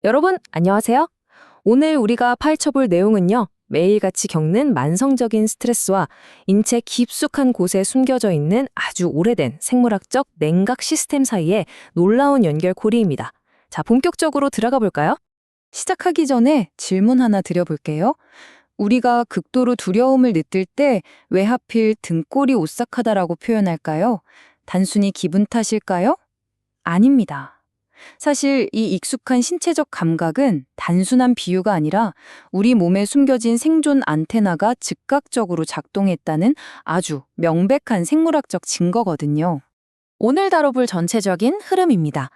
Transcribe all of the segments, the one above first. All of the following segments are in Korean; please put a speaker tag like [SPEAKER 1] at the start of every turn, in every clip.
[SPEAKER 1] 여러분, 안녕하세요. 오늘 우리가 파헤쳐볼 내용은요, 매일같이 겪는 만성적인 스트레스와 인체 깊숙한 곳에 숨겨져 있는 아주 오래된 생물학적 냉각 시스템 사이의 놀라운 연결고리입니다. 자, 본격적으로 들어가 볼까요?
[SPEAKER 2] 시작하기 전에 질문 하나 드려볼게요. 우리가 극도로 두려움을 느낄 때 왜 하필 등골이 오싹하다라고 표현할까요? 단순히 기분 탓일까요? 아닙니다. 사실 이 익숙한 신체적 감각은 단순한 비유가 아니라 우리 몸에 숨겨진 생존 안테나가 즉각적으로 작동했다는 아주 명백한 생물학적 증거거든요. 오늘 다뤄볼 전체적인 흐름입니다.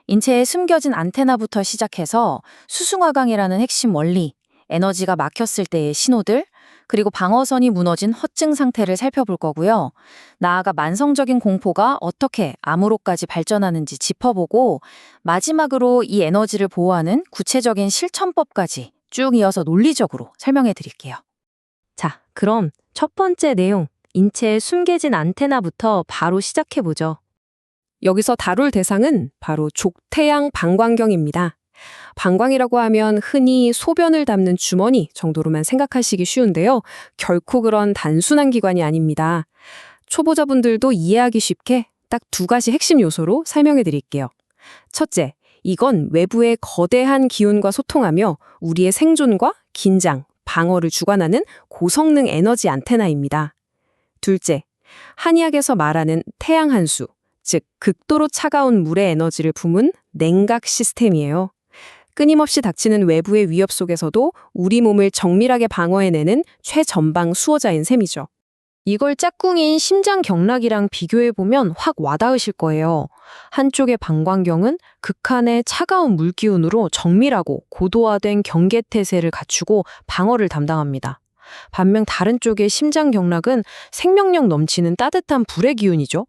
[SPEAKER 2] 인체에 숨겨진 안테나부터 시작해서 수승화강이라는 핵심 원리, 에너지가 막혔을 때의 신호들, 그리고 방어선이 무너진 허증 상태를 살펴볼 거고요. 나아가 만성적인 공포가 어떻게 암으로까지 발전하는지 짚어보고 마지막으로 이 에너지를 보호하는 구체적인 실천법까지 쭉 이어서 논리적으로 설명해 드릴게요.
[SPEAKER 1] 자, 그럼 첫 번째 내용, 인체에 숨겨진 안테나부터 바로 시작해보죠. 여기서 다룰 대상은 바로 족태양 방광경입니다. 방광이라고 하면 흔히 소변을 담는 주머니 정도로만 생각하시기 쉬운데요. 결코 그런 단순한 기관이 아닙니다. 초보자분들도 이해하기 쉽게 딱 두 가지 핵심 요소로 설명해 드릴게요. 첫째, 이건 외부의 거대한 기운과 소통하며 우리의 생존과 긴장, 방어를 주관하는 고성능 에너지 안테나입니다. 둘째, 한의학에서 말하는 태양 한수, 즉 극도로 차가운 물의 에너지를 품은 냉각 시스템이에요. 끊임없이 닥치는 외부의 위협 속에서도 우리 몸을 정밀하게 방어해내는 최전방 수호자인 셈이죠. 이걸 짝꿍인 심장 경락이랑 비교해보면 확 와닿으실 거예요. 한쪽의 방광경은 극한의 차가운 물기운으로 정밀하고 고도화된 경계태세를 갖추고 방어를 담당합니다. 반면 다른 쪽의 심장 경락은 생명력 넘치는 따뜻한 불의 기운이죠.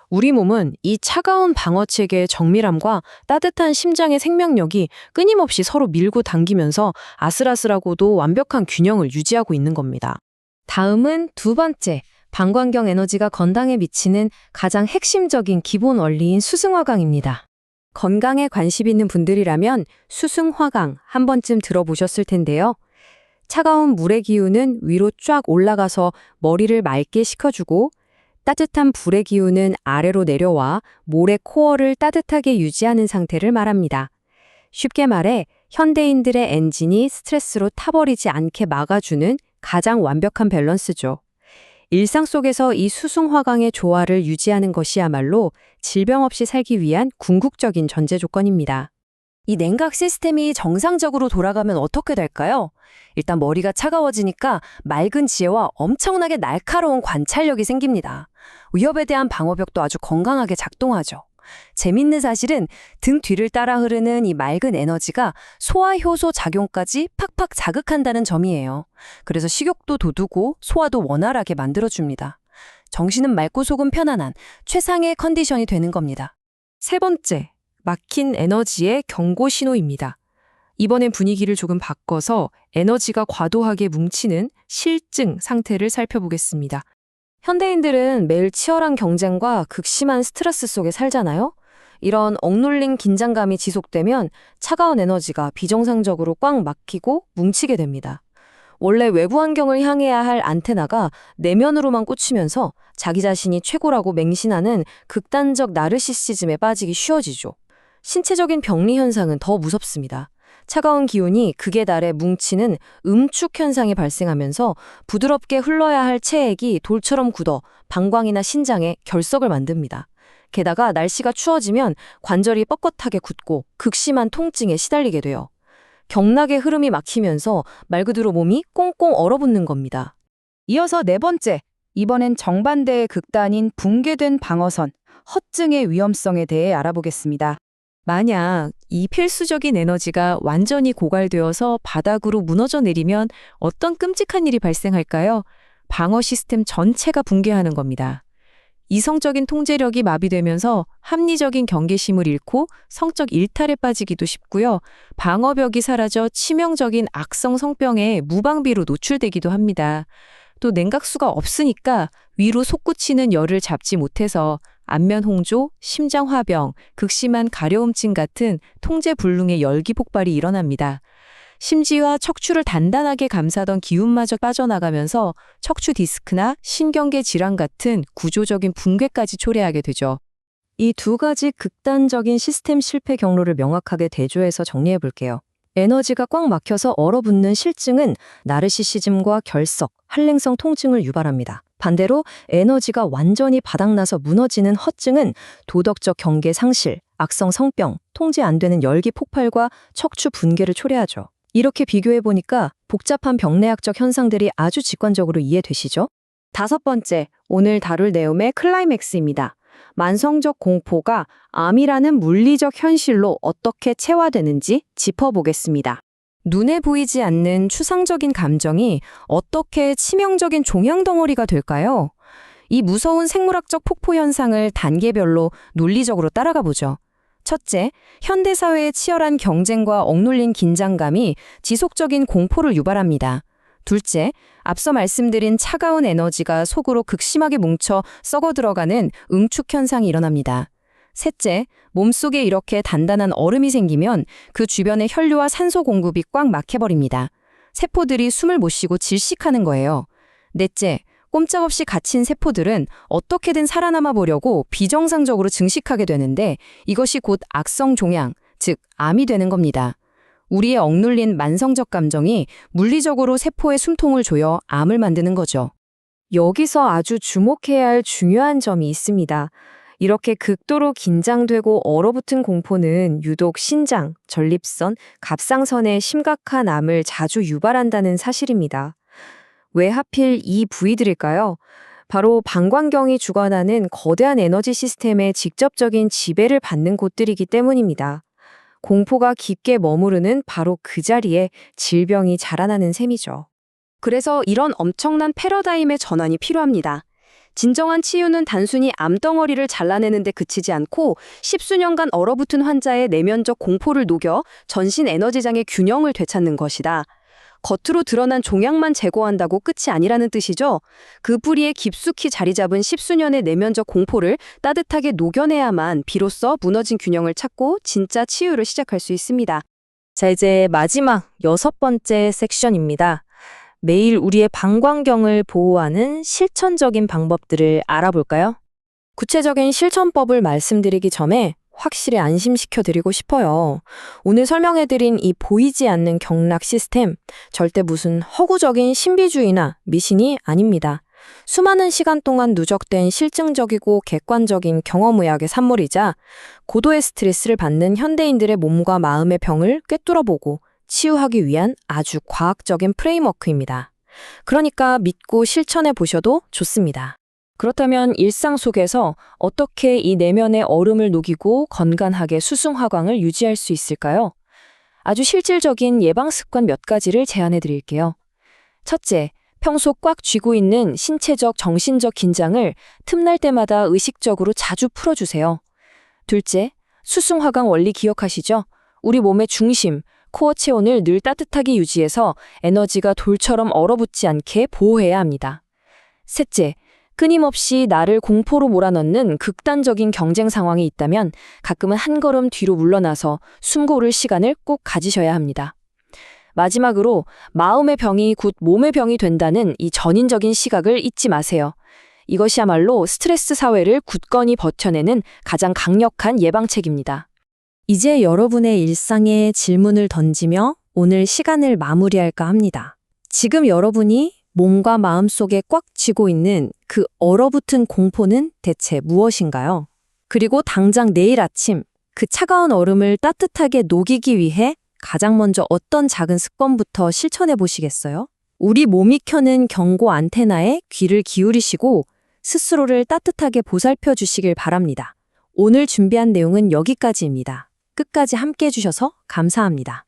[SPEAKER 1] 우리 몸은 이 차가운 방어체계의 정밀함과 따뜻한 심장의 생명력이 끊임없이 서로 밀고 당기면서 아슬아슬하고도 완벽한 균형을 유지하고 있는 겁니다. 다음은 두 번째, 방광경 에너지가 건강에 미치는 가장 핵심적인 기본 원리인 수승화강입니다. 건강에 관심 있는 분들이라면 수승화강 한 번쯤 들어보셨을 텐데요. 차가운 물의 기운은 위로 쫙 올라가서 머리를 맑게 식혀주고 따뜻한 불의 기운은 아래로 내려와 모래 코어를 따뜻하게 유지하는 상태를 말합니다. 쉽게 말해 현대인들의 엔진이 스트레스로 타버리지 않게 막아주는 가장 완벽한 밸런스죠. 일상 속에서 이 수승화강의 조화를 유지하는 것이야말로 질병 없이 살기 위한 궁극적인 전제 조건입니다. 이 냉각 시스템이 정상적으로 돌아가면 어떻게 될까요? 일단 머리가 차가워지니까 맑은 지혜와 엄청나게 날카로운 관찰력이 생깁니다. 위협에 대한 방어벽도 아주 건강하게 작동하죠. 재밌는 사실은 등 뒤를 따라 흐르는 이 맑은 에너지가 소화효소 작용까지 팍팍 자극한다는 점이에요. 그래서 식욕도 돋우고 소화도 원활하게 만들어줍니다. 정신은 맑고 속은 편안한 최상의 컨디션이 되는 겁니다. 세 번째, 막힌 에너지의 경고 신호입니다. 이번엔 분위기를 조금 바꿔서 에너지가 과도하게 뭉치는 실증 상태를 살펴보겠습니다. 현대인들은 매일 치열한 경쟁과 극심한 스트레스 속에 살잖아요? 이런 억눌린 긴장감이 지속되면 차가운 에너지가 비정상적으로 꽉 막히고 뭉치게 됩니다. 원래 외부 환경을 향해야 할 안테나가 내면으로만 꽂히면서 자기 자신이 최고라고 맹신하는 극단적 나르시시즘에 빠지기 쉬워지죠. 신체적인 병리 현상은 더 무섭습니다. 차가운 기운이 극에 달해 뭉치는 음축 현상이 발생하면서 부드럽게 흘러야 할 체액이 돌처럼 굳어 방광이나 신장에 결석을 만듭니다. 게다가 날씨가 추워지면 관절이 뻣뻣하게 굳고 극심한 통증에 시달리게 돼요. 경락의 흐름이 막히면서 말 그대로 몸이 꽁꽁 얼어붙는 겁니다.
[SPEAKER 2] 이어서 네 번째, 이번엔 정반대의 극단인 붕괴된 방어선, 허증의 위험성에 대해 알아보겠습니다.
[SPEAKER 1] 만약 이 필수적인 에너지가 완전히 고갈되어서 바닥으로 무너져 내리면 어떤 끔찍한 일이 발생할까요? 방어 시스템 전체가 붕괴하는 겁니다. 이성적인 통제력이 마비되면서 합리적인 경계심을 잃고 성적 일탈에 빠지기도 쉽고요. 방어벽이 사라져 치명적인 악성 성병에 무방비로 노출되기도 합니다. 또 냉각수가 없으니까 위로 솟구치는 열을 잡지 못해서
[SPEAKER 3] 안면 홍조, 심장화병, 극심한 가려움증 같은 통제불능의 열기 폭발이 일어납니다. 심지와 척추를 단단하게 감싸던 기운마저 빠져나가면서 척추 디스크나 신경계 질환 같은 구조적인 붕괴까지 초래하게 되죠.
[SPEAKER 1] 이 두 가지 극단적인 시스템 실패 경로를 명확하게 대조해서 정리해 볼게요. 에너지가 꽉 막혀서 얼어붙는 실증은 나르시시즘과 결석, 한랭성 통증을 유발합니다. 반대로 에너지가 완전히 바닥나서 무너지는 허증은 도덕적 경계 상실, 악성 성병, 통제 안 되는 열기 폭발과 척추 분괴를 초래하죠. 이렇게 비교해 보니까 복잡한 병리학적 현상들이 아주 직관적으로 이해되시죠? 5번째, 오늘 다룰 내용의 클라이맥스입니다. 만성적 공포가 암이라는 물리적 현실로 어떻게 체화되는지 짚어보겠습니다. 눈에 보이지 않는 추상적인 감정이 어떻게 치명적인 종양덩어리가 될까요? 이 무서운 생물학적 폭포 현상을 단계별로 논리적으로 따라가 보죠. 첫째, 현대사회의 치열한 경쟁과 억눌린 긴장감이 지속적인 공포를 유발합니다. 둘째, 앞서 말씀드린 차가운 에너지가 속으로 극심하게 뭉쳐 썩어 들어가는 응축 현상이 일어납니다. 셋째, 몸속에 이렇게 단단한 얼음이 생기면 그 주변의 혈류와 산소 공급이 꽉 막혀버립니다. 세포들이 숨을 못 쉬고 질식하는 거예요. 넷째, 꼼짝없이 갇힌 세포들은 어떻게든 살아남아 보려고 비정상적으로 증식하게 되는데 이것이 곧 악성 종양, 즉 암이 되는 겁니다. 우리의 억눌린 만성적 감정이 물리적으로 세포의 숨통을 조여 암을 만드는 거죠. 여기서 아주 주목해야 할 중요한 점이 있습니다. 이렇게 극도로 긴장되고 얼어붙은 공포는 유독 신장, 전립선, 갑상선에 심각한 암을 자주 유발한다는 사실입니다. 왜 하필 이 부위들일까요? 바로 방광경이 주관하는 거대한 에너지 시스템의 직접적인 지배를 받는 곳들이기 때문입니다. 공포가 깊게 머무르는 바로 그 자리에 질병이 자라나는 셈이죠. 그래서 이런 엄청난 패러다임의 전환이 필요합니다. 진정한 치유는 단순히 암덩어리를 잘라내는 데 그치지 않고 십수년간 얼어붙은 환자의 내면적 공포를 녹여 전신 에너지장의 균형을 되찾는 것이다. 겉으로 드러난 종양만 제거한다고 끝이 아니라는 뜻이죠. 그 뿌리에 깊숙이 자리 잡은 십수년의 내면적 공포를 따뜻하게 녹여내야만 비로소 무너진 균형을 찾고 진짜 치유를 시작할 수 있습니다. 자, 이제 마지막 6번째 섹션입니다. 매일 우리의 방광경을 보호하는 실천적인 방법들을 알아볼까요? 구체적인 실천법을 말씀드리기 전에 확실히 안심시켜드리고 싶어요. 오늘 설명해드린 이 보이지 않는 경락 시스템, 절대 무슨 허구적인 신비주의나 미신이 아닙니다. 수많은 시간 동안 누적된 실증적이고 객관적인 경험의학의 산물이자 고도의 스트레스를 받는 현대인들의 몸과 마음의 병을 꿰뚫어보고 치유하기 위한 아주 과학적인 프레임워크입니다. 그러니까 믿고 실천해 보셔도 좋습니다. 그렇다면 일상 속에서 어떻게 이 내면의 얼음을 녹이고 건강하게 수승화광을 유지할 수 있을까요? 아주 실질적인 예방 습관 몇 가지를 제안해 드릴게요. 첫째, 평소 꽉 쥐고 있는 신체적, 정신적 긴장을 틈날 때마다 의식적으로 자주 풀어주세요. 둘째, 수승화광 원리 기억하시죠? 우리 몸의 중심, 코어 체온을 늘 따뜻하게 유지해서 에너지가 돌처럼 얼어붙지 않게 보호해야 합니다. 셋째, 끊임없이 나를 공포로 몰아넣는 극단적인 경쟁 상황이 있다면 가끔은 한 걸음 뒤로 물러나서 숨 고를 시간을 꼭 가지셔야 합니다. 마지막으로 마음의 병이 곧 몸의 병이 된다는 이 전인적인 시각을 잊지 마세요. 이것이야말로 스트레스 사회를 굳건히 버텨내는 가장 강력한 예방책입니다. 이제 여러분의 일상에 질문을 던지며 오늘 시간을 마무리할까 합니다. 지금 여러분이 몸과 마음 속에 꽉 쥐고 있는 그 얼어붙은 공포는 대체 무엇인가요? 그리고 당장 내일 아침 그 차가운 얼음을 따뜻하게 녹이기 위해 가장 먼저 어떤 작은 습관부터 실천해 보시겠어요? 우리 몸이 켜는 경고 안테나에 귀를 기울이시고 스스로를 따뜻하게 보살펴 주시길 바랍니다. 오늘 준비한 내용은 여기까지입니다. 끝까지 함께 해주셔서 감사합니다.